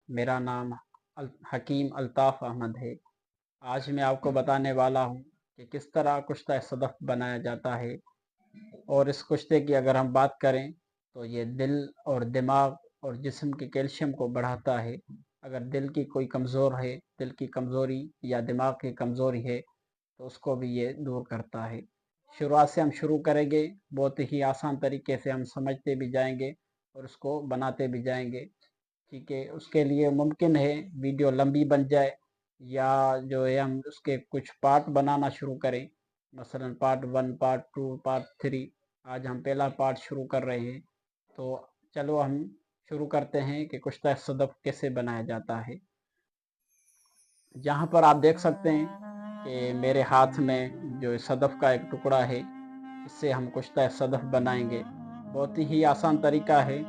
मेरा नाम हकीम अल्ताफ़ अहमद है। आज मैं आपको बताने वाला हूँ कि किस तरह कुश्ता सदफ़ बनाया जाता है। और इस कुश्ते की अगर हम बात करें तो ये दिल और दिमाग और जिस्म के कैल्शियम को बढ़ाता है। अगर दिल की कोई कमज़ोर है, दिल की कमज़ोरी या दिमाग की कमज़ोरी है तो उसको भी ये दूर करता है। शुरुआत से हम शुरू करेंगे, बहुत ही आसान तरीके से हम समझते भी जाएंगे और उसको बनाते भी जाएंगे। ठीक है, उसके लिए मुमकिन है वीडियो लंबी बन जाए या जो है हम उसके कुछ पार्ट बनाना शुरू करें, मसलन पार्ट 1, पार्ट 2, पार्ट 3। आज हम पहला पार्ट शुरू कर रहे हैं, तो चलो हम शुरू करते हैं कि कुश्ता सदफ कैसे बनाया जाता है। जहाँ पर आप देख सकते हैं कि मेरे हाथ में जो सदफ का एक टुकड़ा है, इससे हम कुश्ता सदफ बनाएंगे। बहुत ही आसान तरीका है,